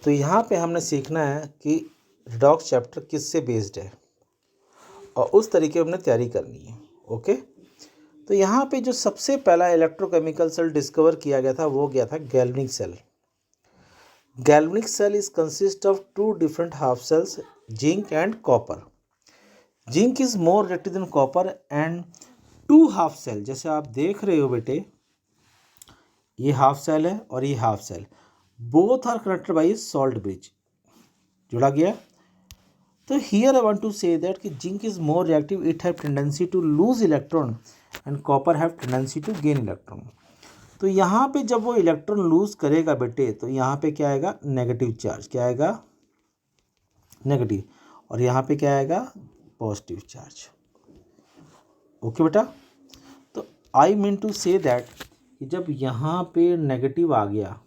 तो यहाँ पे हमने सीखना है कि रिडॉक्स चैप्टर किससे बेस्ड है और उस तरीके हमने तैयारी करनी है। ओके, तो यहाँ पे जो सबसे पहला इलेक्ट्रोकेमिकल सेल डिस्कवर किया गया था वो गया था galvanic cell. Galvanic cell is consist of two different half cells, zinc and copper. Zinc is more reactive than copper and two half cell, जैसे आप देख रहे हो बेटे, ये हाफ सेल है और ये half cell, both are connected by salt bridge, जुड़ा गया। तो here I want to say that कि zinc is more reactive, it have tendency to lose electron and copper have tendency to gain electron. तो यहाँ पे जब वो electron lose करेगा बेटे, तो यहाँ पे क्या आएगा, नेगेटिव चार्ज, क्या आएगा, नेगेटिव, और यहाँ पे क्या आएगा, पॉजिटिव चार्ज। ओके बेटा, तो I mean to say that कि जब यहाँ पे नेगेटिव आ गया,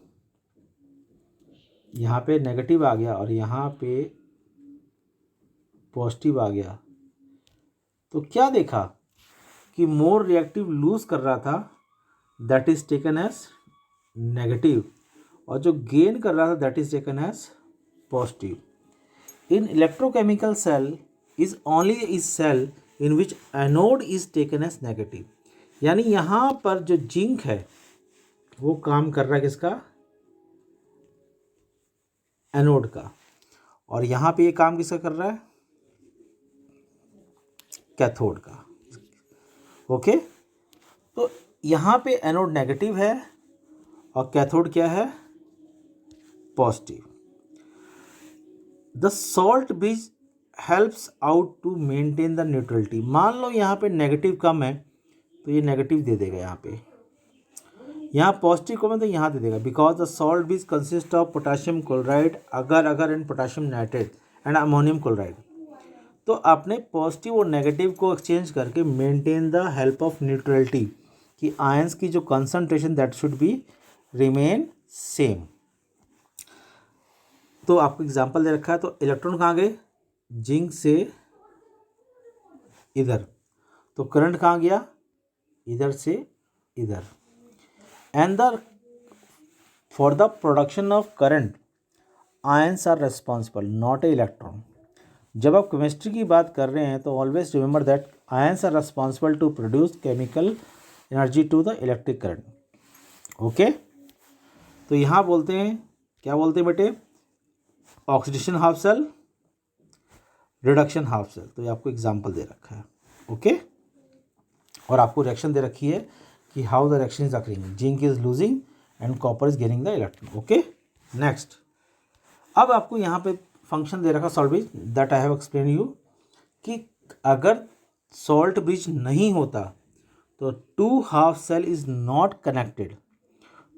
यहाँ पे नेगेटिव आ गया और यहाँ पे पॉजिटिव आ गया, तो क्या देखा कि मोर रिएक्टिव लूज कर रहा था, that is taken as negative, और जो गेन कर रहा था that is taken as positive. In electrochemical cell is only is cell in which anode is taken as negative. यानी यहाँ पर जो जिंक है वो काम कर रहा है किसका, एनोड का, और यहाँ पे ये काम किसका कर रहा है, कैथोड का। ओके, तो यहाँ पे एनोड नेगेटिव है और कैथोड क्या है, positive. The salt bridge helps out to maintain the neutrality. मान लो यहाँ पे नेगेटिव कम है तो ये नेगेटिव दे देगा, यहाँ पे, यहाँ पॉजिटिव कम है तो यहाँ दे देगा, because the salt bridge consist of potassium chloride, अगर and potassium nitrate and ammonium chloride. तो आपने पॉजिटिव और नेगेटिव को एक्सचेंज करके maintain the help of neutrality, कि आयंस की जो concentration that should be remain same. तो आपको एग्जांपल दे रखा है, तो इलेक्ट्रॉन कहाँ गए, जिंक से इधर, तो करंट कहाँ गया, इधर से इधर। And the for the production of current ions are responsible, not a electron. जब आप केमिस्ट्री की बात कर रहे हैं तो always remember that ions are responsible to produce chemical energy to the electric current. Okay, तो यहाँ बोलते हैं, क्या बोलते हैं बेटे, oxidation half cell, reduction half cell. तो ये आपको एग्जांपल दे रखा है। ओके, और आपको रिएक्शन दे रखी है कि how the reaction is occurring, zinc is losing and copper is gaining the electron. Okay, next, अब आपको यहाँ पे फंक्शन दे रखा salt bridge, that I have explain you, कि अगर सॉल्ट ब्रिज नहीं होता तो two half cell is not connected,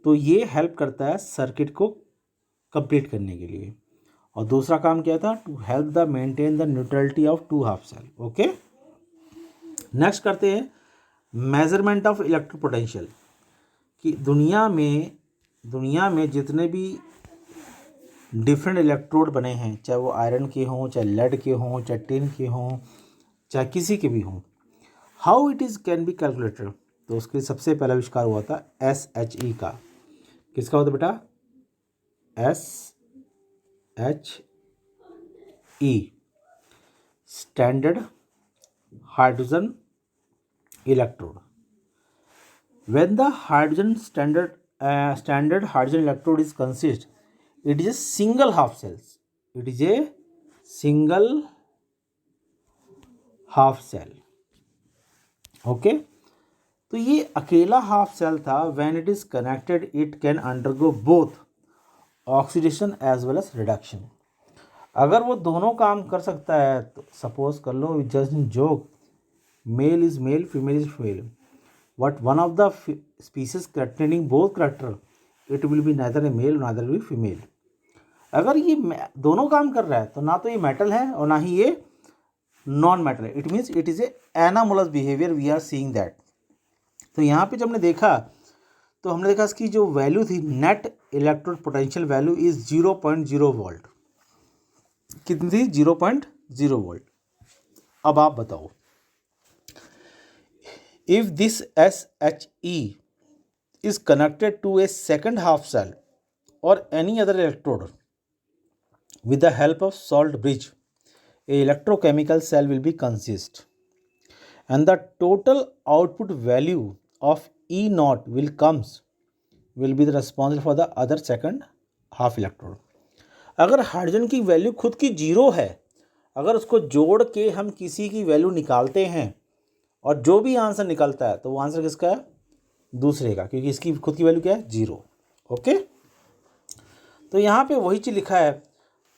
तो ये हेल्प करता है सर्किट को कंप्लीट करने के लिए। और दूसरा काम क्या था, to help the maintain the neutrality of two half cell. Okay, next करते हैं मेजरमेंट ऑफ इलेक्ट्रिक पोटेंशियल, कि दुनिया में जितने भी डिफरेंट इलेक्ट्रोड बने हैं, चाहे वो आयरन के हों, चाहे लेड के हों, चाहे टिन के हों, चाहे किसी के भी हों, how it is can be calculated. तो उसके सबसे पहला आविष्कार हुआ था SHE का। किसका होता बेटा, SHE, standard hydrogen electrode. When the hydrogen standard hydrogen electrode is consist, it is a single half cells. It is a single half cell. Okay, तो ये अकेला हाफ सेल था। When it is connected, it can undergo both oxidation as well as reduction. अगर वो दोनों काम कर सकता है तो सपोज कर लो, just in joke, male is male, female is female, but one of the species containing both character, it will be neither a male neither will be female. अगर ये दोनों काम कर रहा है तो ना तो ये मेटल है और ना ही ये नॉन मेटल है, it means it is a anomalous behaviour, we are seeing that. तो यहाँ पे जब हमने देखा तो हमने देखा इसकी जो वैल्यू थी, net electrode potential value is 0.0 volt. कितनी थी, 0.0 वोल्ट। अब आप बताओ, if this SHE is connected to a second half cell or any other electrode, with the help of salt bridge a electrochemical cell will be consist and the total output value of E naught will be the responsible for the other second half electrode. अगर hydrogen की value खुद की zero है, अगर उसको जोड़ के हम किसी की वैल्यू निकालते हैं और जो भी आंसर निकलता है तो वो आंसर किसका है? दूसरे का, क्योंकि इसकी खुद की वैल्यू क्या है? जीरो. ओके, तो यहाँ पे वही चीज़ लिखा है.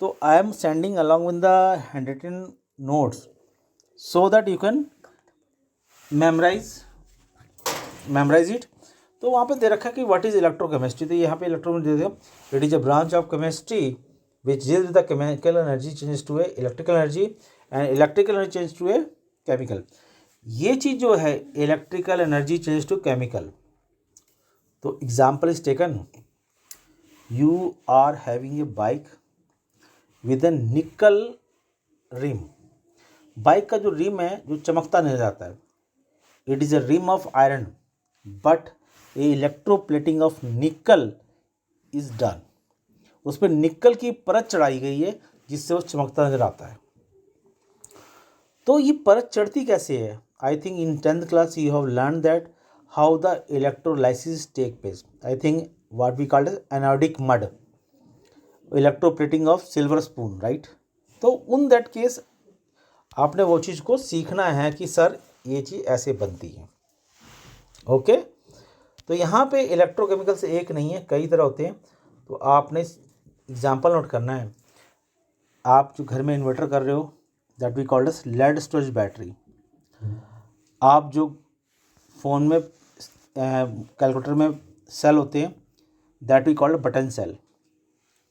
तो I am sending along with the handwritten notes so that you can memorise it. तो वहाँ पे दे रखा है कि व्हाट इज इलेक्ट्रोकेमिस्ट्री. तो यहाँ पे इलेक्ट्रोकेमिस्ट्री दे दिया, it is a branch of chemistry which deals with the chemical energy change to a electrical energy and electrical energy change to a chemical. ये चीज़ जो है electrical energy change to chemical. तो example is taken, you are having a bike with a nickel rim. Bike का जो rim है जो चमकता नजर आता है, it is a rim of iron but a electroplating of nickel is done. उस पर निकल की परत चढ़ाई गई है जिससे वो चमकता नजर आता है. तो ये परत चढ़ती कैसे है? I think in 10th class you have learn that how the electrolysis take place. I think what we called as anodic mud, electroplating of silver spoon, right. तो उन दैट केस आपने वो चीज़ को सीखना है कि सर ये चीज़ ऐसे बनती है. ओके, तो यहाँ पे इलेक्ट्रोकेमिकल से एक नहीं है, कई तरह होते हैं. तो आपने एग्जांपल नोट करना है. आप जो घर में इन्वर्टर कर रहे हो that we called as lead storage battery. आप जो फ़ोन में कैलकुलेटर में सेल होते हैं that we called button cell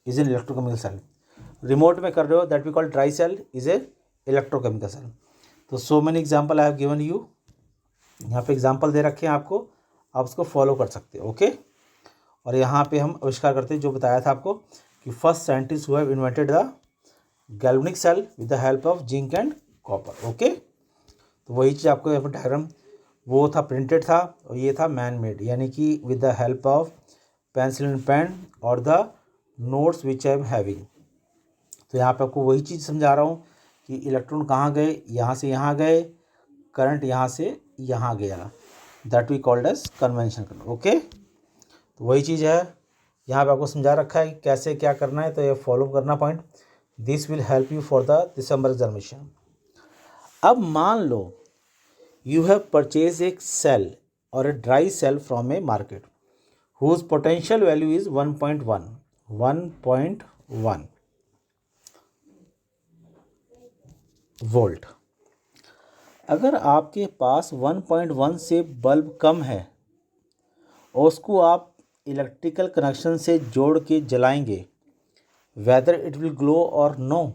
is an electrochemical cell. Remote में कर रहे हो that we called dry cell is a electrochemical cell. तो so many example I have given you. यहाँ पे एग्जाम्पल दे रखे हैं आपको, आप उसको फॉलो कर सकते हो. ओके, और यहाँ पे हम आविष्कार करते हैं जो बताया था आपको कि first scientist who have invented the galvanic cell with the help of zinc and copper. Okay, तो वही चीज़ आपको यहाँ पर डायग्राम वो था, प्रिंटेड था, और ये था मैन मेड, यानी कि with the help of pencil and pen और the notes which I am having. तो यहाँ पे आपको वही चीज़ समझा रहा हूँ कि इलेक्ट्रॉन कहाँ गए, यहाँ से यहाँ गए, करंट यहाँ से यहाँ गया, that we called as convention current. Okay, तो वही चीज़ है यहाँ पे आपको समझा रखा है कि कैसे क्या करना है. तो ये फॉलो करना point, this will help you for the December examination. अब मान लो यू हैव परचेज एक सेल और a dry cell from a market whose potential value is 1.1 volt. अगर आपके पास 1.1 से बल्ब कम है और उसको आप इलेक्ट्रिकल कनेक्शन से जोड़ के जलाएंगे, वेदर इट विल ग्लो और नो,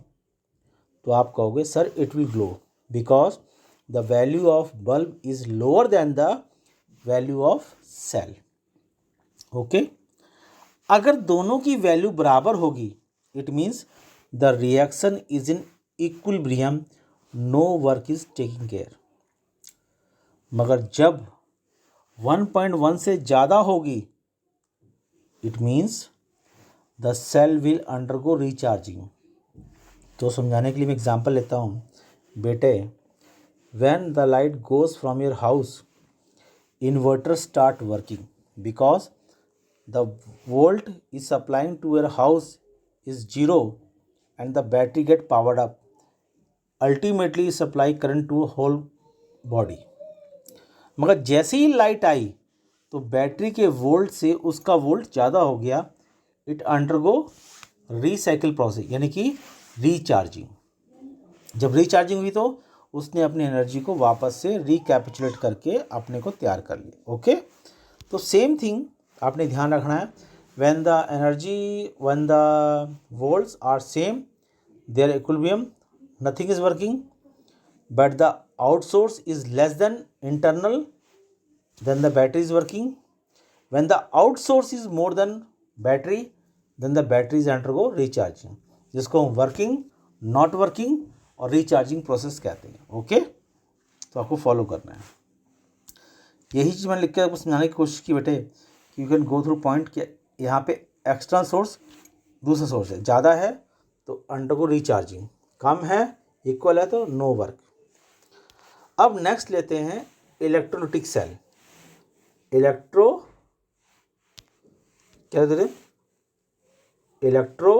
तो आप कहोगे sir it will glow because the value of bulb is lower than the value of cell. Okay, अगर दोनों की वैल्यू बराबर होगी it means the reaction is in equilibrium, no work is taking care. मगर जब 1.1 से ज़्यादा होगी it means the cell will undergo recharging. तो समझाने के लिए मैं एग्जांपल लेता हूँ. बेटे, when the light goes from your house, inverter start working because the volt is supplying to your house is zero and the battery get powered up, ultimately supply current to whole body. मगर जैसे ही light आई तो battery के volt से उसका volt ज़्यादा हो गया, it undergo recycle process, यानी कि रीचार्जिंग. जब रीचार्जिंग हुई तो उसने अपनी एनर्जी को वापस से रिकैपिचुलेट करके अपने को तैयार कर लिया. ओके, तो सेम थिंग आपने ध्यान रखना है. When the volts are same, there equilibrium, nothing is working, but the outsource is less than internal, then the battery is working. When the outsource is more than battery, then the battery is undergo recharging, जिसको हम working, not working और recharging process कहते हैं. Okay, तो आपको follow करना है. यही चीज़ मैंने लिख के आपको समझाने की कोशिश की बेटे कि you can go through point कि यहाँ पे एक्सटर्नल सोर्स दूसरा सोर्स है, ज़्यादा है तो अंडरगो रिचार्जिंग, कम है इक्वल है तो नो वर्क। अब नेक्स्ट लेते हैं इलेक्ट्रोलिटिक सेल। क्या देते, electrolytic,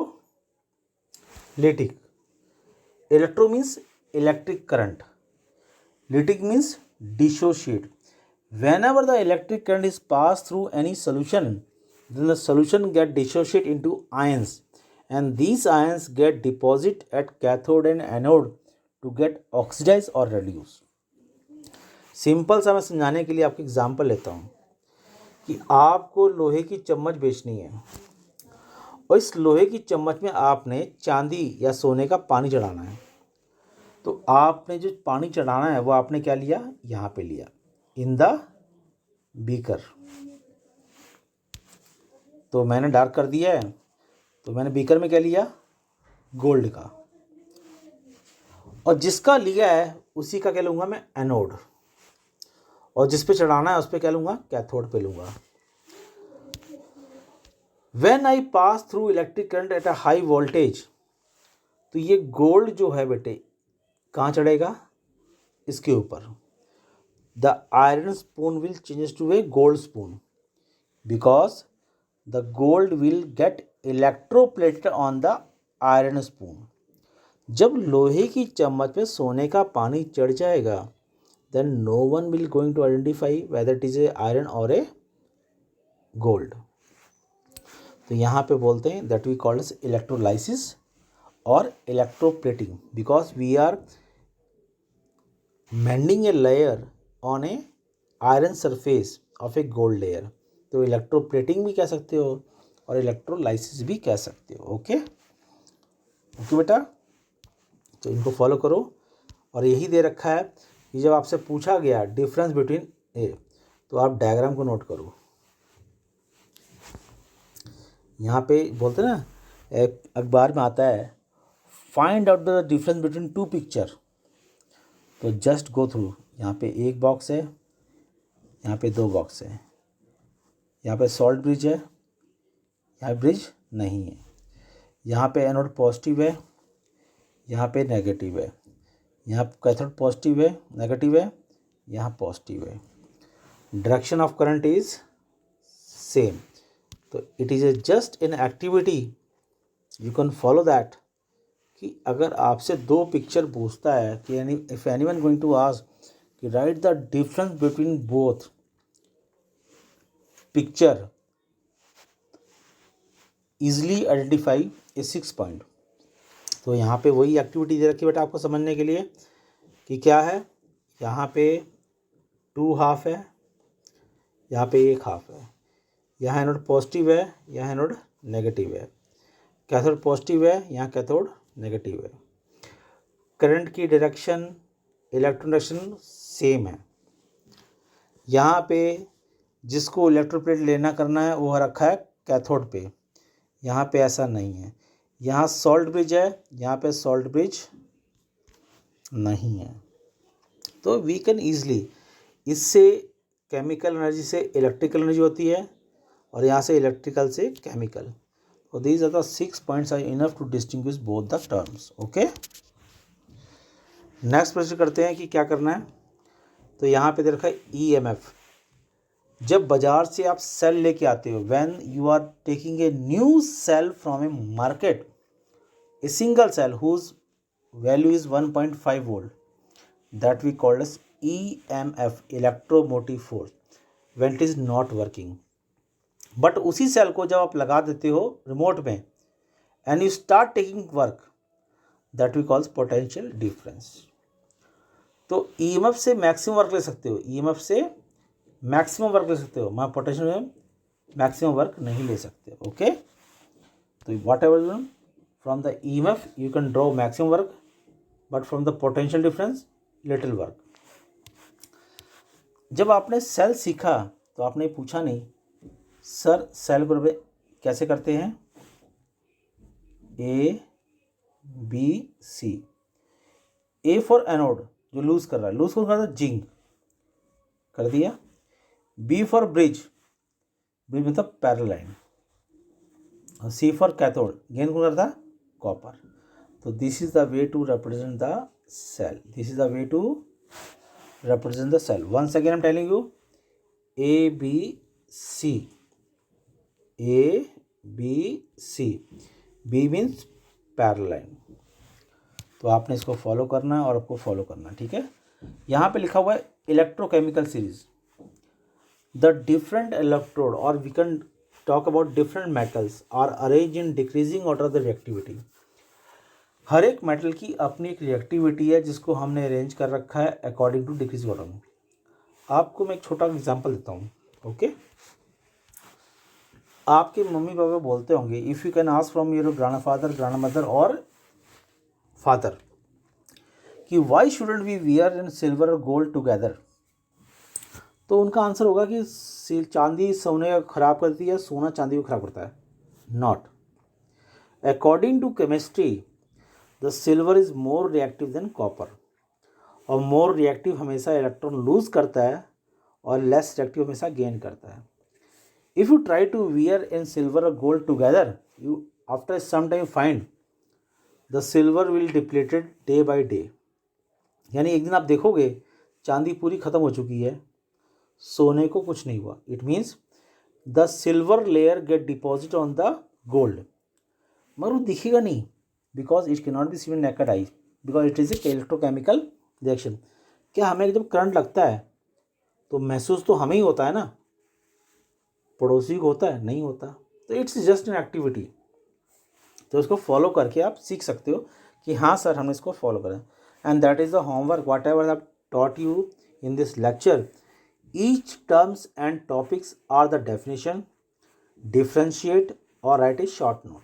electro means electric current, lytic means dissociate. Whenever the electric current is passed through any solution, then the solution get dissociate into ions, and these ions get deposit at cathode and anode to get oxidized or reduce. Simple सा मैं समझाने के लिए आपकी example लेता हूँ कि आपको लोहे की चम्मच बेचनी है और इस लोहे की चम्मच में आपने चांदी या सोने का पानी चढ़ाना है। तो आपने जो पानी चढ़ाना है वो आपने क्या लिया, यहाँ पे लिया इन द बीकर। तो मैंने डार्क कर दिया है, तो मैंने बीकर में क्या लिया, गोल्ड का, और जिसका लिया है उसी का क्या लूँगा मैं, एनोड, और जिस पे चढ़ाना है उस पर क्या लूँगा, कैथोड पे लूँगा। When I pass through electric current at a high voltage, तो ये गोल्ड जो है बेटे कहाँ चढ़ेगा, इसके ऊपर। The iron spoon will changes to a gold spoon because the gold will get electroplated on the iron spoon. जब लोहे की चम्मच में सोने का पानी चढ़ जाएगा, then no one will going to identify whether it is a iron और ए गोल्ड। तो यहाँ पे बोलते हैं that we called as electrolysis और electroplating, because we are mending a layer on a iron surface of a gold layer. तो electroplating भी कह सकते हो और इलेक्ट्रोलाइसिस भी कह सकते हो। ओके ओके बेटा, तो इनको फॉलो करो। और यही दे रखा है कि जब आपसे पूछा गया डिफरेंस बिटवीन ए, तो आप डायग्राम को नोट करो। यहाँ पे बोलते हैं ना, एक अखबार में आता है find out the difference between two picture. तो जस्ट गो थ्रू, यहाँ पे एक बॉक्स है, यहाँ पे दो बॉक्स है, यहाँ पे सॉल्ट ब्रिज है, यहाँ ब्रिज नहीं है, यहाँ पे एनोड पॉजिटिव है, यहाँ पे नेगेटिव है, यहाँ कैथोड पॉजिटिव है, नेगेटिव है, यहाँ पॉजिटिव है। Direction of current is same. तो it is a just in activity, you can follow that. कि अगर आपसे दो पिक्चर पूछता है कि if anyone going to ask कि right the difference between both picture, easily identify a 6 point. तो यहाँ पे वही एक्टिविटी दे रखी है बेटा आपको समझने के लिए कि क्या है। यहाँ पे 2 हाफ है, यहाँ पे 1 हाफ है, यहाँ एनोड पॉजिटिव है, यहाँ एनोड नेगेटिव है, कैथोड पॉजिटिव है, यहाँ कैथोड नेगेटिव है। करंट की डायरेक्शन, इलेक्ट्रॉन डायरेक्शन सेम है। यहाँ पे जिसको इलेक्ट्रोप्लेट लेना करना है वो रखा है कैथोड पे, यहाँ पे ऐसा नहीं है। यहाँ सॉल्ट ब्रिज है, यहाँ पे सॉल्ट ब्रिज नहीं है। तो वी कैन ईजली, इससे केमिकल एनर्जी से इलेक्ट्रिकल एनर्जी होती है और यहाँ से इलेक्ट्रिकल से chemical. So these are the 6 points are enough to distinguish both the terms. Okay. Next प्रश्न करते हैं कि क्या करना है। तो यहाँ पे दे रखा है EMF। जब बाजार से आप सेल लेके आते हो, when you are taking a new cell from a market, a single cell whose value is 1.5 volt, that we call as EMF, electromotive force, when it is not working. But उसी cell को जब आप लगा देते हो remote में and you start taking work, that we calls potential difference. तो EMF से मैक्सिमम वर्क ले सकते हो, ईएमएफ से मैक्सिमम वर्क ले सकते हो, मैं पोटेंशियल में मैक्सिमम वर्क नहीं ले सकते। ओके, तो what ever from the EMF you can draw maximum work, but from the potential difference little work. जब आपने सेल सीखा तो आपने पूछा नहीं सर सेल ग्रुप कैसे करते हैं, A B C। A for anode जो लूज कर रहा है, लूज कौन कर रहा है, जिंक कर दिया। B फॉर ब्रिज, ब्रिज मतलब पैरेलल लाइन। और C फॉर कैथोड, गेन कौन करता है, कॉपर। तो this is the way to represent the cell, this is the way to represent the cell. Once again I'm telling you, A B C, A B C, B means parallel line. तो आपने इसको follow करना है और आपको follow करना है, ठीक है। यहाँ पे लिखा हुआ है electrochemical series, the different electrode और we can talk about different metals are arrange in decreasing order the reactivity. हर एक मेटल की अपनी एक रिएक्टिविटी है जिसको हमने अरेंज कर रखा है अकॉर्डिंग टू डिक्रीज ऑर्डर में। आपको मैं एक छोटा एग्जांपल देता हूँ, ओके। आपके मम्मी पापा बोलते होंगे, if you can ask from your grandfather, grandmother और फादर कि why shouldn't we wear in silver और गोल्ड टुगेदर, तो उनका आंसर होगा कि चांदी सोने को खराब करती है, सोना चांदी को खराब करता है। Not, according to chemistry the silver is more reactive than copper, और मोर रिएक्टिव हमेशा इलेक्ट्रॉन लूज करता है और लेस रिएक्टिव हमेशा गेन करता है। If you try to wear in silver और gold together, you after some time find the silver will depleted day by day. यानी एक दिन आप देखोगे चांदी पूरी ख़त्म हो चुकी है, सोने को कुछ नहीं हुआ। It means the silver layer get deposit on the gold, मगर वो दिखेगा नहीं, because it can not be seen naked eye, because it is a electrochemical reaction. क्या हमें जब करंट लगता है तो महसूस तो हमें ही होता है ना, पड़ोसी को होता है? नहीं होता। तो इट्स जस्ट एन एक्टिविटी। तो उसको फॉलो करके आप सीख सकते हो कि हाँ सर हमने इसको फॉलो करा, and that is the homework whatever I taught you in this lecture. Each terms and topics are the definition, differentiate और write a short note.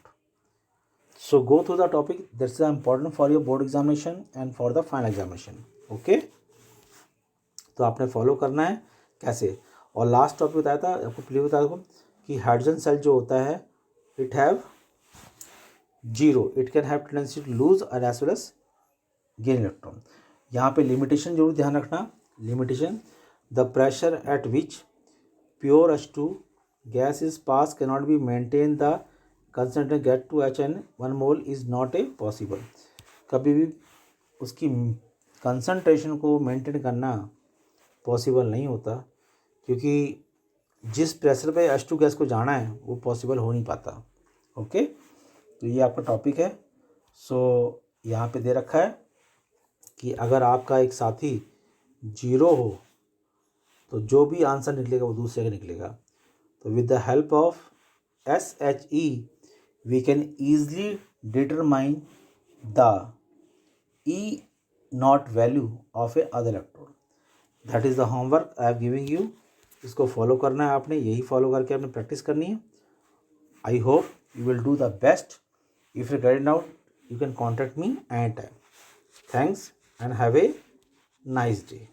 So go through the topic that's important for your board examination and for the final examination. Okay? तो आपने follow करना है कैसे। और last topic बताया था आपको, प्लीज बताया था कि हाइड्रोजन सेल जो होता है it have zero, it can have tendency to lose और as well as gain electron. यहाँ पे लिमिटेशन जरूर ध्यान रखना। Limitation, the pressure at which pure H2 gas is pass can not be maintain the concentrate get to HN 1 mole is not a possible. कभी भी उसकी concentration को maintain करना पॉसिबल नहीं होता, क्योंकि जिस प्रेशर पे H2 गैस को जाना है वो पॉसिबल हो नहीं पाता। ओके, तो ये आपका टॉपिक है। सो यहाँ पे दे रखा है कि अगर आपका एक साथी जीरो हो तो जो भी आंसर निकलेगा वो दूसरे का निकलेगा। तो with the help of SHE we can easily determine the E naught value of a other electrode. That is the homework I am giving you. इसको फॉलो करना है आपने, यही फॉलो करके आपने प्रैक्टिस करनी है। I hope you will do the best. If you get it out, you can contact me anytime. Thanks and have a nice day.